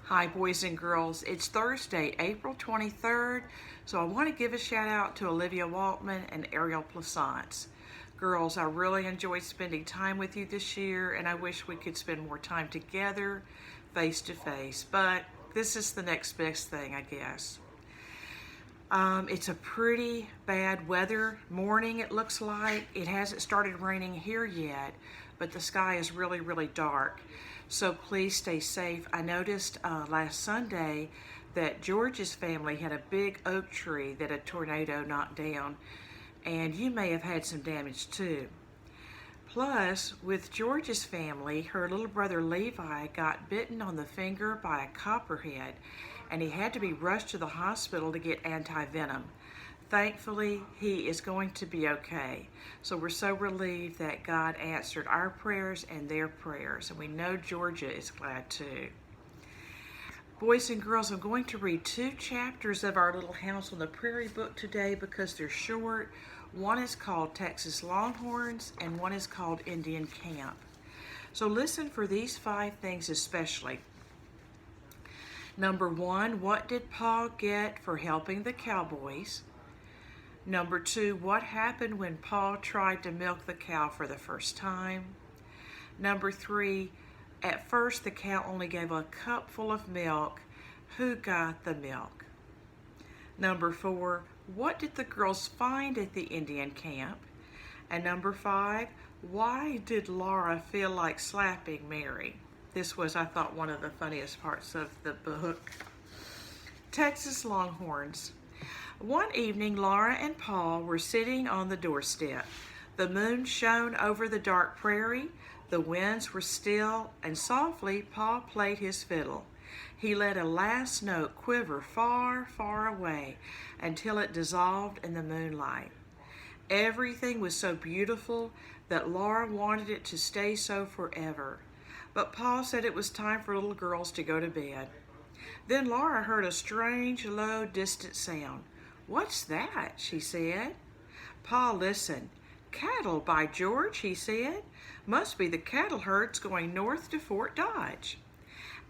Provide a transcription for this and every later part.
Hi, boys and girls. It's Thursday, April 23rd, so I want to give a shout out to Olivia Waltman and Ariel Plaisance. Girls, I really enjoyed spending time with you this year, and I wish we could spend more time together, face to face, but this is the next best thing, I guess. It's a pretty bad weather morning, it looks like. It hasn't started raining here yet, but the sky is really dark. So please stay safe. I noticed last Sunday that George's family had a big oak tree that a tornado knocked down, and you may have had some damage too. Plus, with George's family, her little brother Levi got bitten on the finger by a copperhead, and he had to be rushed to the hospital to get anti-venom. Thankfully, he is going to be okay. So we're so relieved that God answered our prayers and their prayers, and we know Georgia is glad too. Boys and girls, I'm going to read 2 chapters of our Little House on the Prairie book today because they're short. One is called Texas Longhorns and one is called Indian Camp. So listen for these 5 things especially. Number 1, what did Paul get for helping the cowboys? Number 2, what happened when Paul tried to milk the cow for the first time? Number 3, at first the cow only gave a cup full of milk. Who got the milk? Number 4, what did the girls find at the Indian camp? And number 5, why did Laura feel like slapping Mary? This was, I thought, one of the funniest parts of the book. Texas Longhorns. One evening, Laura and Paul were sitting on the doorstep. The moon shone over the dark prairie, the winds were still, and softly Paul played his fiddle. He let a last note quiver far away until it dissolved in the moonlight. Everything was so beautiful that Laura wanted it to stay so forever. But Paul said it was time for little girls to go to bed. Then Laura heard a strange, low, distant sound. "What's that?" she said. Paul listened. "Cattle, by George," he said. "Must be the cattle herds going north to Fort Dodge."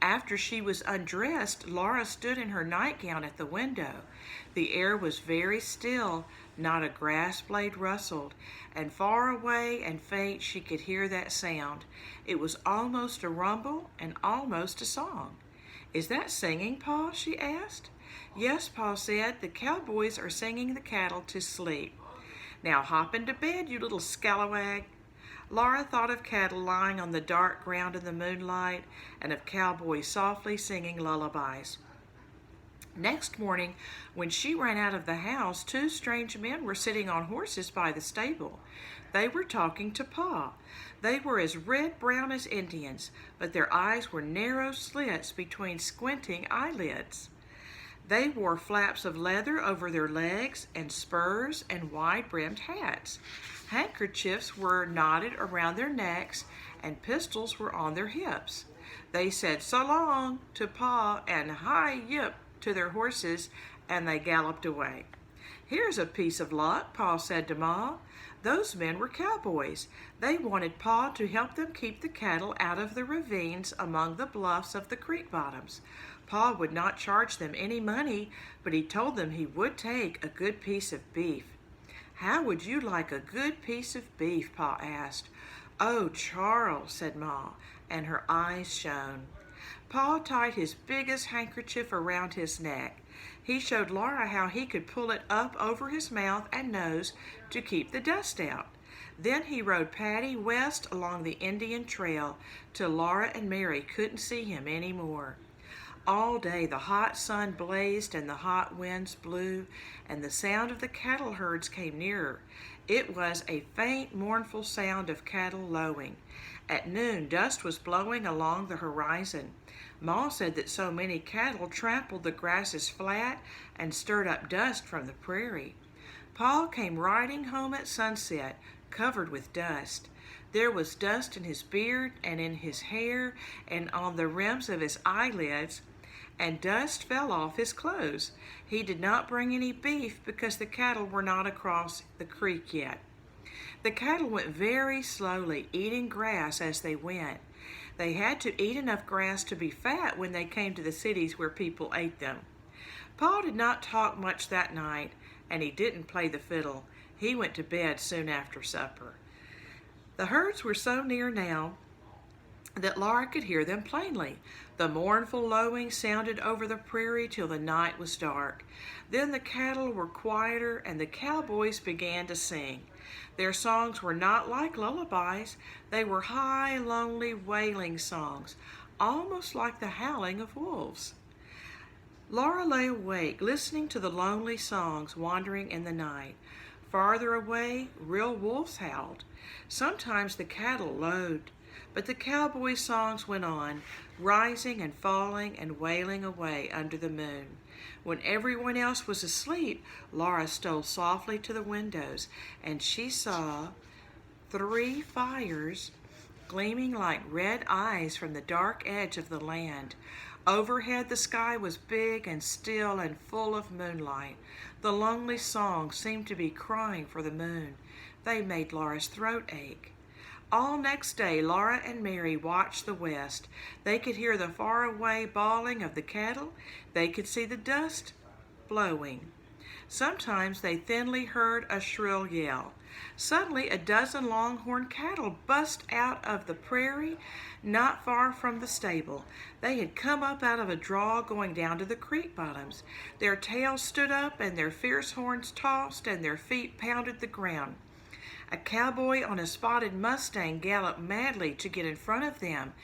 After she was undressed, Laura stood in her nightgown at the window. The air was very still, not a grass blade rustled, and far away and faint she could hear that sound. It was almost a rumble and almost a song. "Is that singing, Paul?" she asked. "Yes," Paul said, "the cowboys are singing the cattle to sleep. Now hop into bed, you little scalawag." Laura thought of cattle lying on the dark ground in the moonlight and of cowboys softly singing lullabies. Next morning, when she ran out of the house, 2 strange men were sitting on horses by the stable. They were talking to Paul. They were as red-brown as Indians, but their eyes were narrow slits between squinting eyelids. They wore flaps of leather over their legs and spurs and wide-brimmed hats. Handkerchiefs were knotted around their necks and pistols were on their hips. They said "so long" to Paul and "hi yip" to their horses, and they galloped away. "Here's a piece of luck," Paul said to Ma. Those men were cowboys. They wanted Paul to help them keep the cattle out of the ravines among the bluffs of the creek bottoms. Paul would not charge them any money, but he told them he would take a good piece of beef. "How would you like a good piece of beef?" Paul asked. "Oh, Charles," said Ma, and her eyes shone. Paul tied his biggest handkerchief around his neck. He showed Laura how he could pull it up over his mouth and nose to keep the dust out. Then he rode Patty west along the Indian Trail till Laura and Mary couldn't see him any more. All day the hot sun blazed and the hot winds blew, and the sound of the cattle herds came nearer. It was a faint, mournful sound of cattle lowing. At noon, dust was blowing along the horizon. Ma said that so many cattle trampled the grasses flat and stirred up dust from the prairie. Paul came riding home at sunset, covered with dust. There was dust in his beard and in his hair and on the rims of his eyelids, and dust fell off his clothes. He did not bring any beef because the cattle were not across the creek yet. The cattle went very slowly, eating grass as they went. They had to eat enough grass to be fat when they came to the cities where people ate them. Paul did not talk much that night, and he didn't play the fiddle. He went to bed soon after supper. The herds were so near now that Laura could hear them plainly. The mournful lowing sounded over the prairie till the night was dark. Then the cattle were quieter, and the cowboys began to sing. Their songs were not like lullabies. They were high, lonely, wailing songs, almost like the howling of wolves. Laura lay awake, listening to the lonely songs wandering in the night. Farther away, real wolves howled. Sometimes the cattle lowed, but the cowboy songs went on, rising and falling and wailing away under the moon. When everyone else was asleep, Laura stole softly to the windows, and she saw 3 fires gleaming like red eyes from the dark edge of the land. Overhead the sky was big and still and full of moonlight. The lonely songs seemed to be crying for the moon. They made Laura's throat ache. All next day, Laura and Mary watched the west. They could hear the faraway bawling of the cattle. They could see the dust blowing. Sometimes they thinly heard a shrill yell. Suddenly, a dozen longhorn cattle bust out of the prairie not far from the stable. They had come up out of a draw going down to the creek bottoms. Their tails stood up and their fierce horns tossed and their feet pounded the ground. A cowboy on a spotted Mustang galloped madly to get in front of them.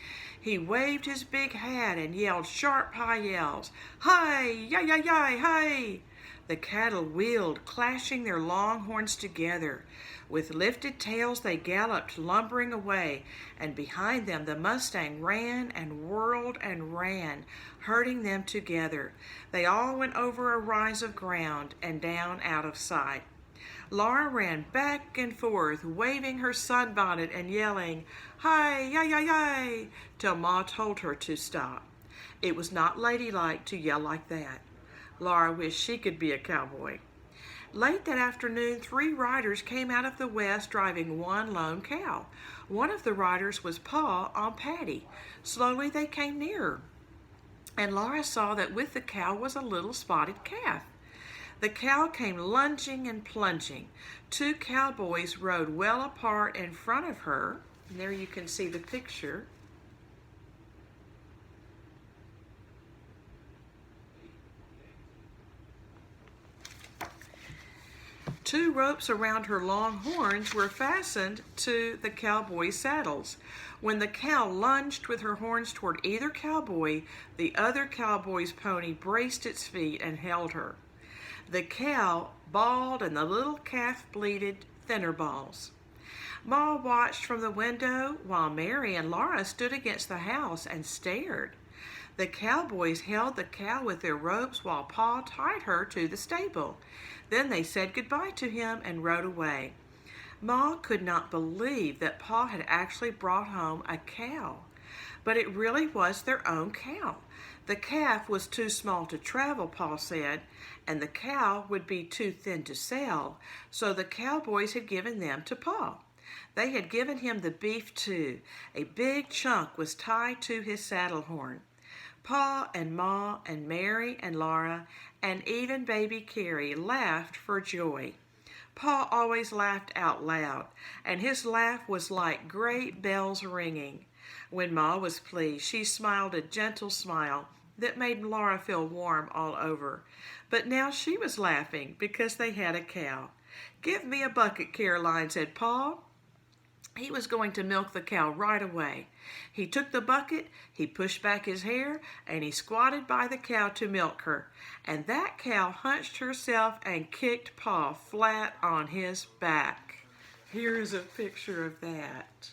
He waved his big hat and yelled sharp high yells. Hi, yi, yi, yi, hi! The cattle wheeled, clashing their long horns together. With lifted tails they galloped, lumbering away, and behind them the Mustang ran and whirled and ran, herding them together. They all went over a rise of ground and down out of sight. Laura ran back and forth, waving her sunbonnet and yelling, hi, yi, yi, yi, till Ma told her to stop. It was not ladylike to yell like that. Laura wished she could be a cowboy. Late that afternoon, 3 riders came out of the west driving one lone cow. One of the riders was Pa on Patty. Slowly they came nearer, and Laura saw that with the cow was a little spotted calf. The cow came lunging and plunging. 2 cowboys rode well apart in front of her. And there you can see the picture. Two ropes around her long horns were fastened to the cowboy saddles. When the cow lunged with her horns toward either cowboy, the other cowboy's pony braced its feet and held her. The cow bawled and the little calf bleated thinner balls. Ma watched from the window while Mary and Laura stood against the house and stared. The cowboys held the cow with their ropes while Pa tied her to the stable. Then they said goodbye to him and rode away. Ma could not believe that Pa had actually brought home a cow, but it really was their own cow. The calf was too small to travel, Pa said, and the cow would be too thin to sell, so the cowboys had given them to Pa. They had given him the beef too. A big chunk was tied to his saddle horn. Pa and Ma and Mary and Laura and even baby Carrie laughed for joy. Pa always laughed out loud, and his laugh was like great bells ringing. When Ma was pleased, she smiled a gentle smile that made Laura feel warm all over. But now she was laughing because they had a cow. Give me a bucket, Caroline, said Pa. He was going to milk the cow right away. He took the bucket, he pushed back his hair, and he squatted by the cow to milk her. And that cow hunched herself and kicked Pa flat on his back. Here's a picture of that.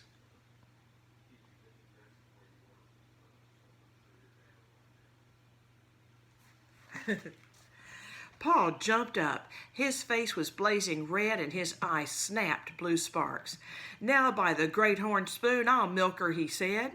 Pa jumped up. His face was blazing red and his eyes snapped blue sparks. Now by the great horn spoon, I'll milk her, he said.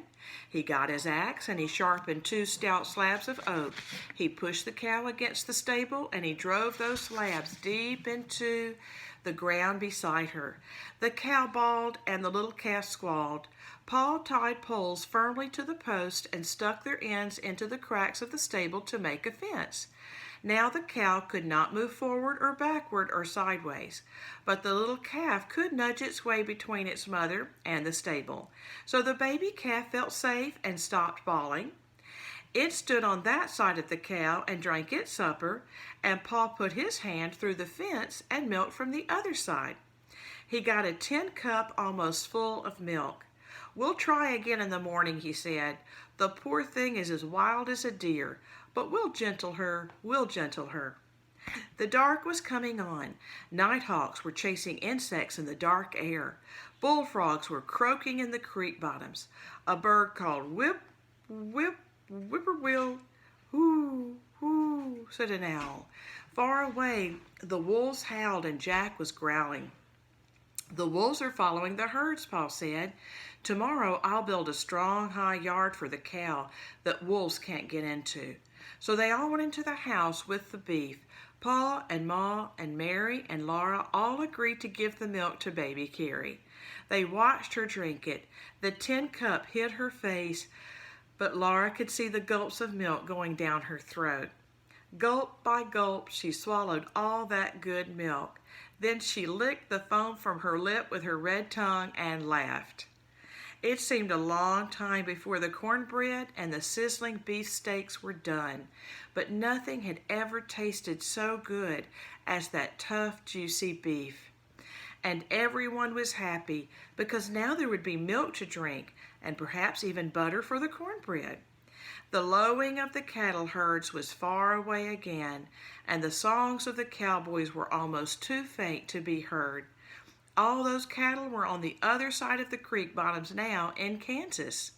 He got his axe and he sharpened 2 stout slabs of oak. He pushed the cow against the stable and he drove those slabs deep into the ground beside her. The cow bawled and the little calf squalled. Paul tied poles firmly to the post and stuck their ends into the cracks of the stable to make a fence. Now the cow could not move forward or backward or sideways, but the little calf could nudge its way between its mother and the stable. So the baby calf felt safe and stopped bawling. It stood on that side of the cow and drank its supper, and Paul put his hand through the fence and milked from the other side. He got a tin cup almost full of milk. "We'll try again in the morning," he said. "The poor thing is as wild as a deer, but we'll gentle her. The dark was coming on. Nighthawks were chasing insects in the dark air. Bullfrogs were croaking in the creek bottoms. A bird called whip, whip, whippoorwill. "Hoo, hoo," said an owl. Far away, the wolves howled and Jack was growling. "The wolves are following the herds," Paul said. "Tomorrow I'll build a strong, high yard for the cow that wolves can't get into." So they all went into the house with the beef. Paul and Ma and Mary and Laura all agreed to give the milk to baby Carrie. They watched her drink it. The tin cup hid her face, but Laura could see the gulps of milk going down her throat. Gulp by gulp, she swallowed all that good milk. Then she licked the foam from her lip with her red tongue and laughed. It seemed a long time before the cornbread and the sizzling beef steaks were done, but nothing had ever tasted so good as that tough, juicy beef. And everyone was happy because now there would be milk to drink and perhaps even butter for the cornbread. The lowing of the cattle herds was far away again, and the songs of the cowboys were almost too faint to be heard. All those cattle were on the other side of the creek bottoms now in Kansas.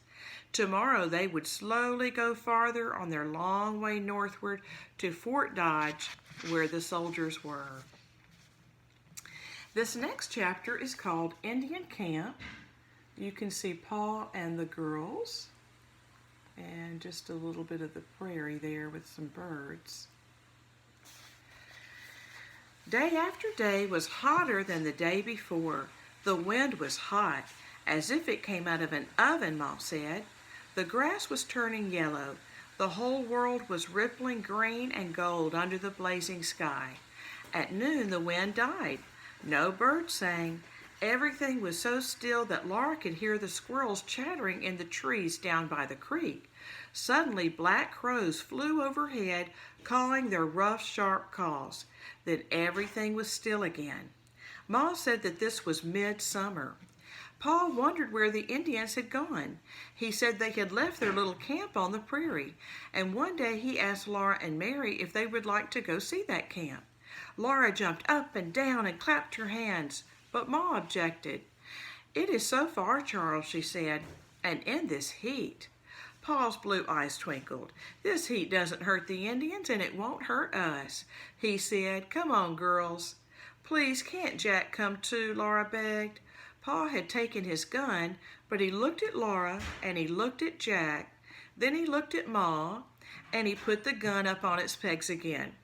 Tomorrow they would slowly go farther on their long way northward to Fort Dodge, where the soldiers were. This next chapter is called Indian Camp. You can see Paul and the girls, and just a little bit of the prairie there with some birds. Day after day was hotter than the day before. The wind was hot, as if it came out of an oven, Ma said. The grass was turning yellow. The whole world was rippling green and gold under the blazing sky. At noon the wind died. No birds sang. Everything was so still that Laura could hear the squirrels chattering in the trees down by the creek. Suddenly black crows flew overhead, cawing their rough, sharp calls. Then everything was still again. Ma said that this was midsummer. Paul wondered where the Indians had gone. He said they had left their little camp on the prairie, and one day he asked Laura and Mary if they would like to go see that camp. Laura jumped up and down and clapped her hands, but Ma objected. "It is so far, Charles," she said, "and in this heat." Paul's blue eyes twinkled. "This heat doesn't hurt the Indians, and it won't hurt us," he said. "Come on, girls." "Please, can't Jack come too?" Laura begged. Paul had taken his gun, but he looked at Laura, and he looked at Jack. Then he looked at Ma, and he put the gun up on its pegs again.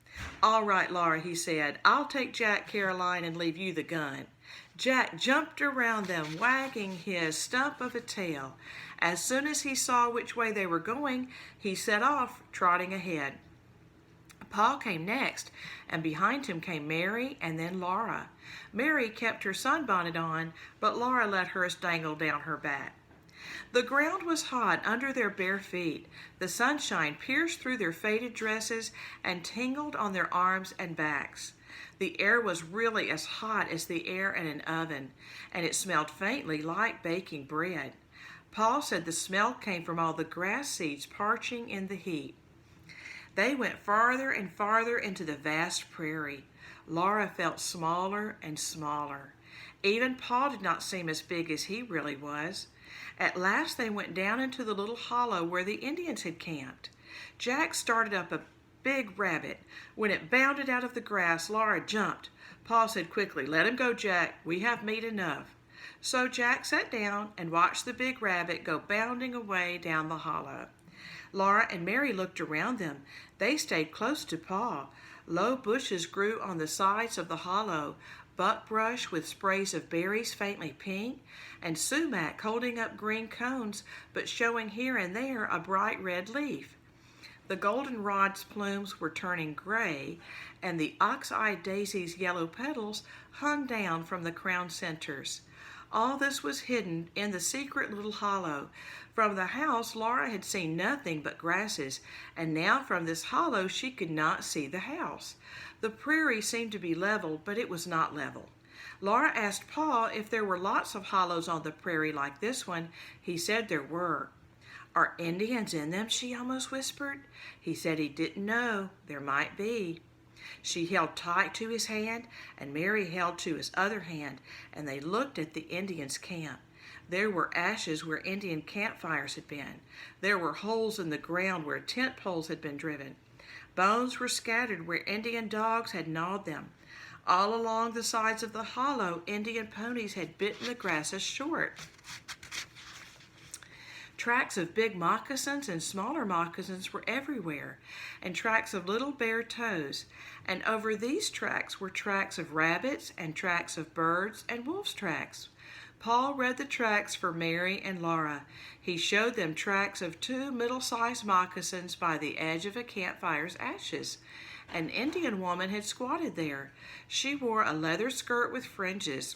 "All right, Laura," he said. "I'll take Jack, Caroline, and leave you the gun." Jack jumped around them, wagging his stump of a tail. As soon as he saw which way they were going, he set off, trotting ahead. Paul came next, and behind him came Mary and then Laura. Mary kept her sunbonnet on, but Laura let hers dangle down her back. The ground was hot under their bare feet. The sunshine pierced through their faded dresses and tingled on their arms and backs. The air was really as hot as the air in an oven, and it smelled faintly like baking bread. Paul said the smell came from all the grass seeds parching in the heat. They went farther and farther into the vast prairie. Laura felt smaller and smaller. Even Paul did not seem as big as he really was. At last they went down into the little hollow where the Indians had camped. Jack started up a big rabbit. When it bounded out of the grass, Laura jumped. Paul said quickly, "Let him go, Jack. We have meat enough." So Jack sat down and watched the big rabbit go bounding away down the hollow. Laura and Mary looked around them. They stayed close to Paul. Low bushes grew on the sides of the hollow. buckbrush with sprays of berries faintly pink, and sumac holding up green cones but showing here and there a bright red leaf. The goldenrod's plumes were turning gray, and the ox-eyed daisy's yellow petals hung down from the crown centers. All this was hidden in the secret little hollow. From the house, Laura had seen nothing but grasses, and now from this hollow she could not see the house. The prairie seemed to be level, but it was not level. Laura asked Paul if there were lots of hollows on the prairie like this one. He said there were. "Are Indians in them?" she almost whispered. He said he didn't know. There might be. She held tight to his hand, and Mary held to his other hand, and they looked at the Indians' camp. There were ashes where Indian campfires had been. There were holes in the ground where tent poles had been driven. Bones were scattered where Indian dogs had gnawed them. All along the sides of the hollow, Indian ponies had bitten the grasses short. Tracks of big moccasins and smaller moccasins were everywhere, and tracks of little bare toes. And over these tracks were tracks of rabbits and tracks of birds and wolves' tracks. Paul read the tracks for Mary and Laura. He showed them tracks of 2 middle-sized moccasins by the edge of a campfire's ashes. An Indian woman had squatted there. She wore a leather skirt with fringes.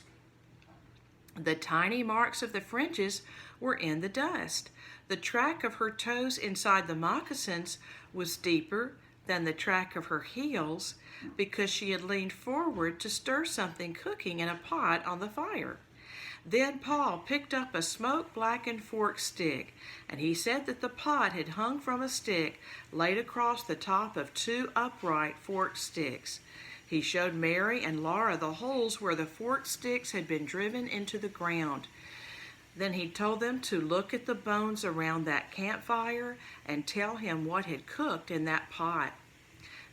The tiny marks of the fringes were in the dust. The track of her toes inside the moccasins was deeper than the track of her heels because she had leaned forward to stir something cooking in a pot on the fire. Then Paul picked up a smoke-blackened forked stick, and he said that the pot had hung from a stick laid across the top of 2 upright forked sticks. He showed Mary and Laura the holes where the forked sticks had been driven into the ground. Then he told them to look at the bones around that campfire and tell him what had cooked in that pot.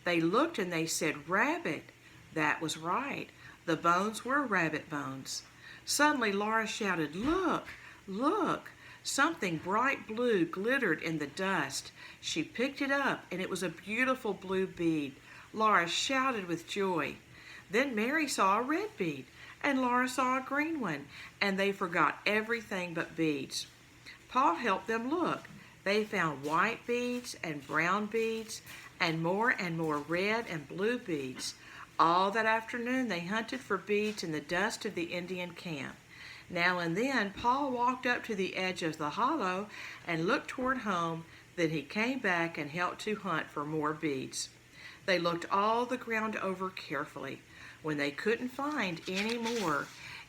They looked and they said, "Rabbit." That was right. The bones were rabbit bones. Suddenly Laura shouted, "Look, look!" Something bright blue glittered in the dust. She picked it up, and it was a beautiful blue bead. Laura shouted with joy. Then Mary saw a red bead, and Laura saw a green one, and they forgot everything but beads. Paul helped them look. They found white beads and brown beads and more red and blue beads. All that afternoon they hunted for beads in the dust of the Indian camp. Now and then Paul walked up to the edge of the hollow and looked toward home. Then he came back and helped to hunt for more beads. They looked all the ground over carefully. When they couldn't find any more,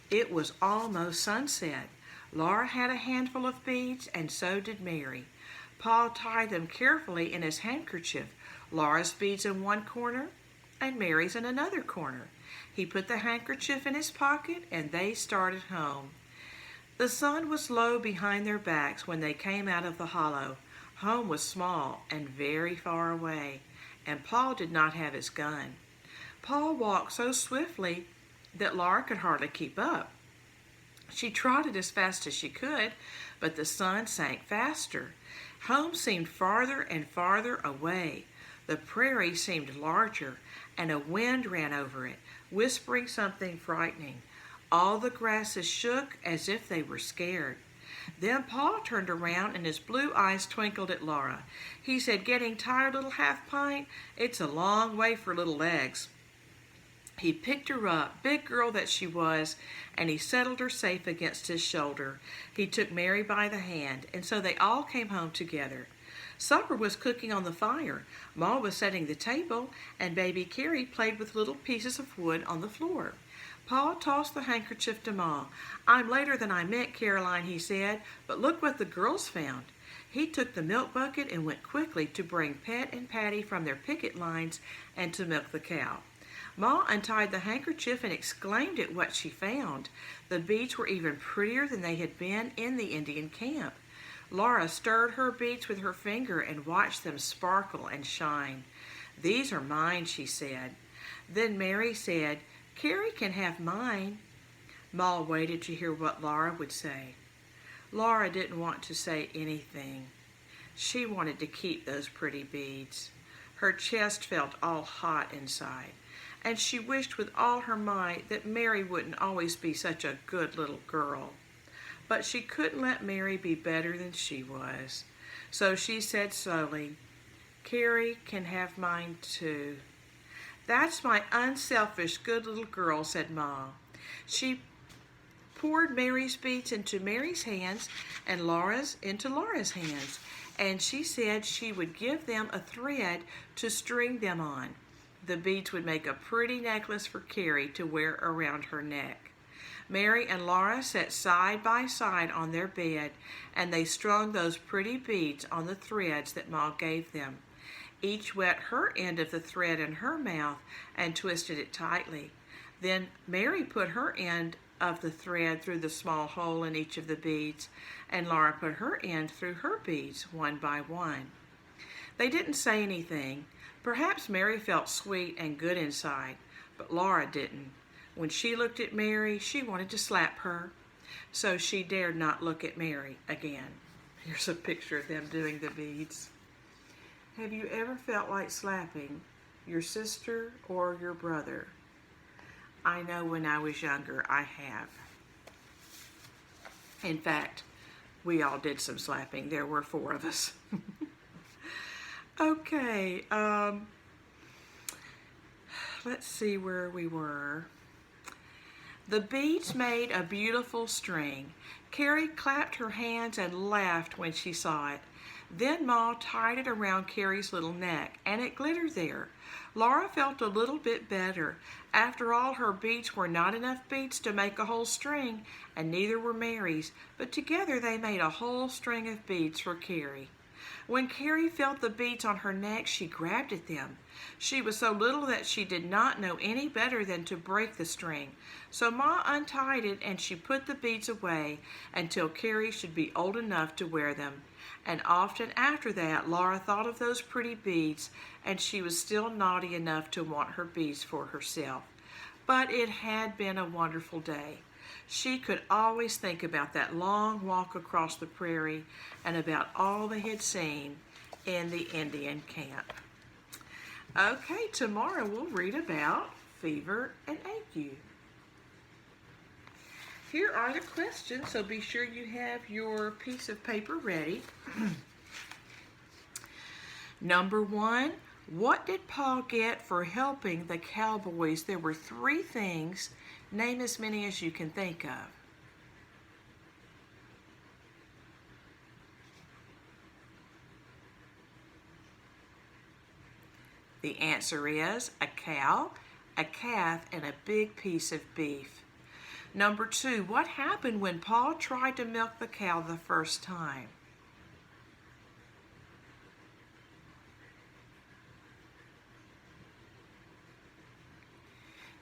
it was almost sunset. Laura had a handful of beads, and so did Mary. Paul tied them carefully in his handkerchief, Laura's beads in one corner and Mary's in another corner. He put the handkerchief in his pocket, and they started home. The sun was low behind their backs when they came out of the hollow. Home was small and very far away, and Paul did not have his gun. Paul walked so swiftly that Laura could hardly keep up. She trotted as fast as she could, but the sun sank faster. Home seemed farther and farther away. The prairie seemed larger, and a wind ran over it, whispering something frightening. All the grasses shook as if they were scared. Then Paul turned around and his blue eyes twinkled at Laura. He said, "Getting tired, little half-pint? It's a long way for little legs." He picked her up, big girl that she was, and he settled her safe against his shoulder. He took Mary by the hand, and so they all came home together. Supper was cooking on the fire. Ma was setting the table, and baby Carrie played with little pieces of wood on the floor. Paul tossed the handkerchief to Ma. "I'm later than I meant, Caroline," he said, "but look what the girls found." He took the milk bucket and went quickly to bring Pet and Patty from their picket lines and to milk the cow. Ma untied the handkerchief and exclaimed at what she found. The beads were even prettier than they had been in the Indian camp. Laura stirred her beads with her finger and watched them sparkle and shine. "These are mine," she said. Then Mary said, "Carrie can have mine." Ma waited to hear what Laura would say. Laura didn't want to say anything. She wanted to keep those pretty beads. Her chest felt all hot inside. and she wished with all her might that Mary wouldn't always be such a good little girl. But she couldn't let Mary be better than she was. So she said slowly, "Carrie can have mine too." "That's my unselfish, good little girl," said Ma. She poured Mary's beads into Mary's hands and Laura's into Laura's hands, and she said she would give them a thread to string them on. The beads would make a pretty necklace for Carrie to wear around her neck. Mary and Laura sat side by side on their bed, and they strung those pretty beads on the threads that Ma gave them. Each wet her end of the thread in her mouth and twisted it tightly. Then Mary put her end of the thread through the small hole in each of the beads, and Laura put her end through her beads one by one. They didn't say anything. Perhaps Mary felt sweet and good inside, but Laura didn't. When she looked at Mary, she wanted to slap her, so she dared not look at Mary again. Here's a picture of them doing the beads. Have you ever felt like slapping your sister or your brother? I know when I was younger, I have. In fact, we all did some slapping. There were 4 of us. Okay, let's see where we were. The beads made a beautiful string. Carrie clapped her hands and laughed when she saw it. Then Ma tied it around Carrie's little neck, and it glittered there. Laura felt a little bit better. After all, her beads were not enough beads to make a whole string, and neither were Mary's, but together they made a whole string of beads for Carrie. When Carrie felt the beads on her neck, she grabbed at them. She was so little that she did not know any better than to break the string. So Ma untied it, and she put the beads away until Carrie should be old enough to wear them. And often after that, Laura thought of those pretty beads, and she was still naughty enough to want her beads for herself. But it had been a wonderful day. She could always think about that long walk across the prairie and about all they had seen in the Indian camp. Okay, tomorrow we'll read about fever and ague. Here are the questions, so be sure you have your piece of paper ready. Number 1, what did Paul get for helping the cowboys? There were 3 things. Name as many as you can think of. The answer is a cow, a calf, and a big piece of beef. Number 2, what happened when Paul tried to milk the cow the first time?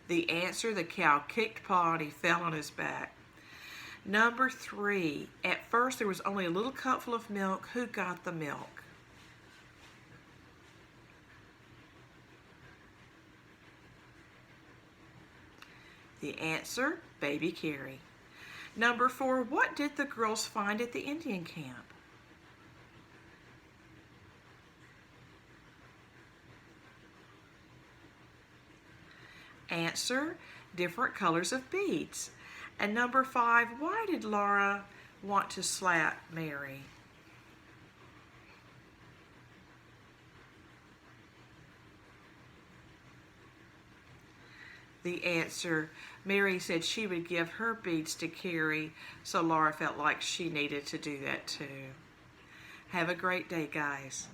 The answer, the cow kicked Paul and he fell on his back. Number 3, at first there was only a little cupful of milk. Who got the milk? The answer, baby Carrie. Number 4, what did the girls find at the Indian camp? Answer, different colors of beads. And number 5, why did Laura want to slap Mary? The answer, Mary said she would give her beads to Carrie, so Laura felt like she needed to do that too. Have a great day, guys.